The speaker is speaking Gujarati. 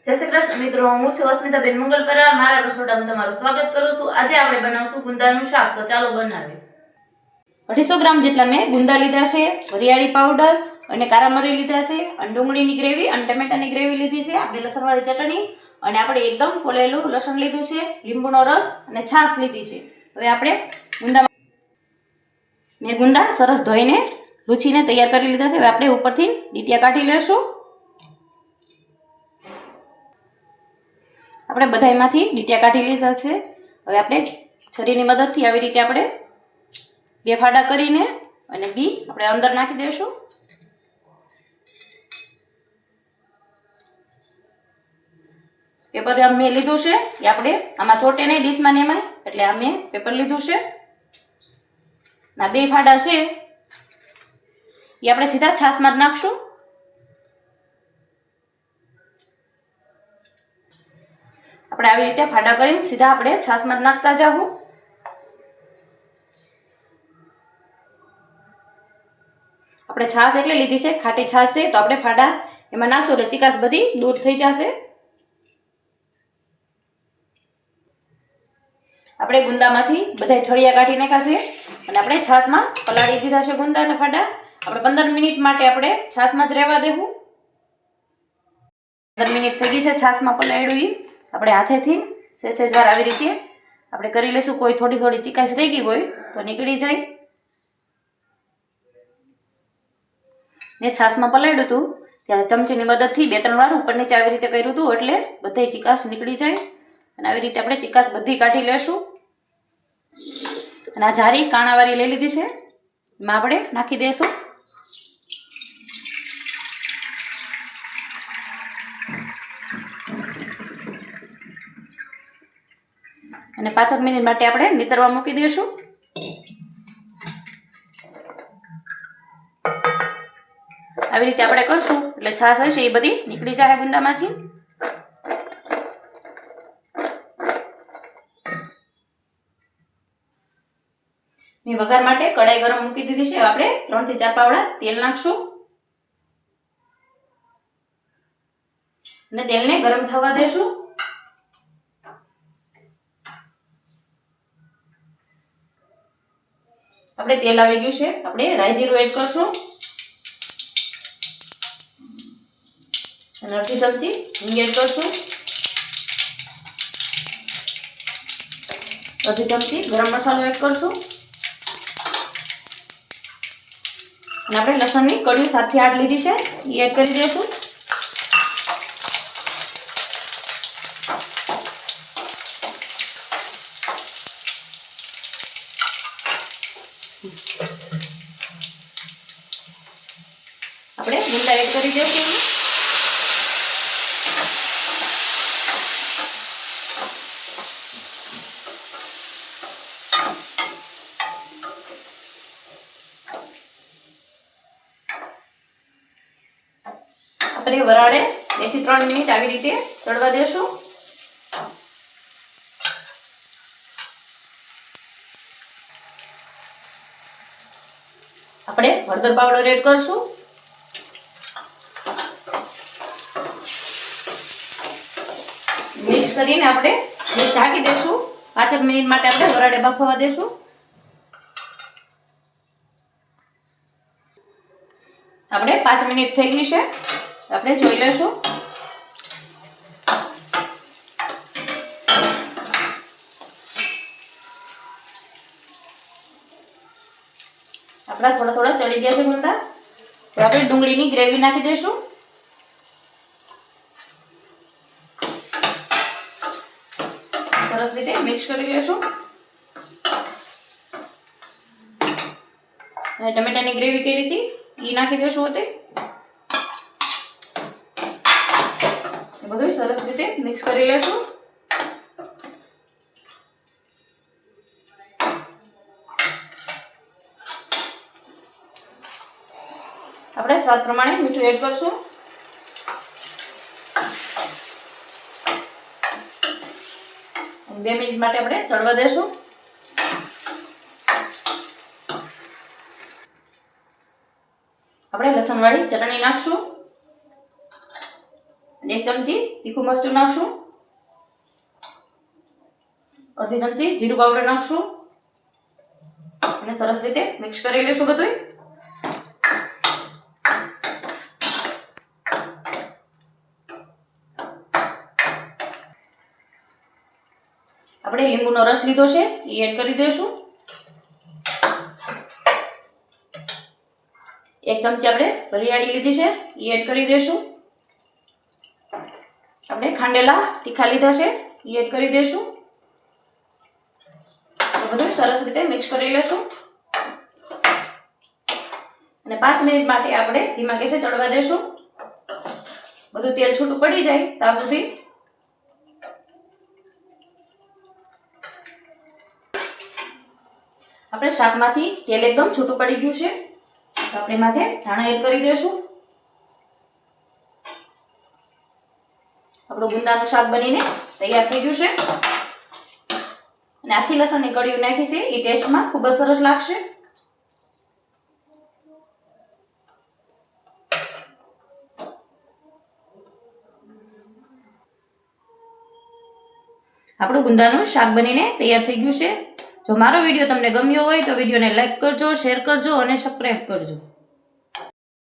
જય શ્રી કૃષ્ણ મિત્રો, હું છું અસ્મિતાબેન મંગલપરા. મારા રસોડામાં તમારું સ્વાગત કરું છું. આજે આપણે બનાવશું ગુંદાનું શાક. તો ચાલો બનાવીએ. 250 ગ્રામ જેટલા મેં ગુંદા લીધા છે, વરિયાળી પાવડર અને કારા મરી લીધા છે, અને ડુંગળીની ગ્રેવી અને ટમેટાની ગ્રેવી લીધી છે, આપણી લસણવાળી ચટણી અને આપણે એકદમ ફોલેલું લસણ લીધું છે, લીંબુનો રસ અને છાશ લીધી છે. હવે આપણે ગુંદા સરસ ધોઈને લૂછીને તૈયાર કરી લીધા છે. હવે આપણે ઉપરથી ડીટિયા કાઢી લેશું. આપણે બધાયમાંથી ડીટિયા કાઢી લીધા છે. હવે આપણે છરીની મદદથી આવી રીતે આપણે બે ફાડા કરીને અને બી આપણે અંદર નાખી દઈશું. પેપર મેં લીધું છે એ આપણે આમાં ચોટે નહીં ડીશમાં ને એમાં, એટલે આ મેં પેપર લીધું છે. ના બે ફાડા છે એ આપણે સીધા છાશમાં જ નાખશું. આપણે આવી રીતે ફાડા કરીને સીધા આપણે છાશમાં જ નાખતા જાવું. આપણે છાશ એટલે લીધી છે, ખાટી છાશ છે, તો આપણે ફાડા એમાં નાખશું એટલે ચીકાશ બધી દૂર થઈ જશે. આપણે ગુંદામાંથી બધા ઠળિયા કાઢી નાખ્યા છે અને આપણે છાશમાં પલાળી દીધા છે ગુંદાના ફાડા. આપણે 15 મિનિટ માટે આપણે છાશમાં જ રહેવા દેવું. 15 મિનિટ થઈ ગઈ છે છાશમાં પલાળ્યું. આપણે હાથેથી સેજ વાર આવી રીતે આપણે કરી લઈશું. કોઈ થોડી થોડી ચીકાશ રહી ગઈ હોય તો નીકળી જાય. મેં છાશમાં પલાળ્યું હતું ત્યારે ચમચીની મદદથી 2-3 વાર ઉપર નીચે આવી રીતે કર્યું હતું, એટલે બધી ચીકાશ નીકળી જાય. અને આવી રીતે આપણે ચીકાશ બધી કાઢી લેશું. અને આ જારી કાણાવાળી લઈ લીધી છે, એમાં આપણે નાખી દઈશું. અને 5 મિનિટ માટે આપણે નીતરવા મૂકી દઈશું. આવી રીતે આપણે કરશું એટલે છાશ હશે એ બધી નીકળી જાય ગુંદામાંથી. મેં વઘાર માટે કડાઈ ગરમ મૂકી દીધી છે. આપણે 3 થી 4 પાવડા તેલ નાખશું અને તેલને ગરમ થવા દેશું. આપણે તેલ આવી ગયું છે, આપણે રાઈ જીરું એડ કરશું અને અડધી ચમચી હિંગ એડ કરશું. અડધી ચમચી ગરમ મસાલો એડ કરશું અને આપણે લસણની કળી 7 થી 8 લીધી છે એ એડ કરી દઈશું. આપણે ગુંદા એડ કરી દઈશું. આપણે વરાળે 2 થી 3 મિનિટ આવી રીતે ચડવા દેશું. આપણે હળદર પાવડર એડ કરશું. મિક્સ કરીને આપણે ઢાંકી દેશું. 5 મિનિટ માટે આપણે વરાળે બફાવા દેશું. આપણે 5 મિનિટ થઈ ગઈ છે, આપણે જોઈ લેશું. આપણા થોડા થોડા ચડી ગયા છે ગુંદા. તો આપણે ડુંગળીની ગ્રેવી નાખી દઈશું. સરસ રીતે મિક્સ કરી લેશું. અને ટમેટાની ગ્રેવી કરી હતી એ નાખી દઈશું. હોતે બધું સરસ રીતે મિક્સ કરી લેશું. આપણે સ્વાદ પ્રમાણે મીઠું એડ કરશું. અને 2 મિનિટ માટે આપણે ચડવા દેશું. આપણે લસણવાળી ચટણી નાખશું અને 1 ચમચી તીખું મરચું નાખશું, અડધી ચમચી જીરું પાવડર નાખશું અને સરસ રીતે મિક્સ કરી લેશું બધું. આપણે લીંબુનો રસ લીધો છે એ એડ કરી દઈશું. 1 ચમચી આપણે વરિયાળી લીધી છે એ એડ કરી દઈશું. આપણે ખાંડેલા તીખા લીધા છે એ એડ કરી દઈશું. બધું સરસ રીતે મિક્સ કરી લેશું અને 5 મિનિટ માટે આપણે ધીમા ગેસે ચડવા દેશું. બધું તેલ છૂટું પડી જાય ત્યાં સુધી આપણે શાકમાંથી તેલ એકદમ છૂટું પડી ગયું છે તો આપણે માથે ધાણા એડ કરી દઈશું. આપણું ગુંદાનું શાક બનીને તૈયાર થઈ ગયું છે અને આખી લસણની કળીઓ નાખી છે એ ટેસ્ટમાં ખૂબ જ સરસ લાગશે. આપણું ગુંદાનું શાક બનીને તૈયાર થઈ ગયું છે. જો મારો વિડીયો તમને ગમ્યો હોય તો વિડીયોને લાઈક કરજો, શેર કરજો અને સબસ્ક્રાઈબ કરજો.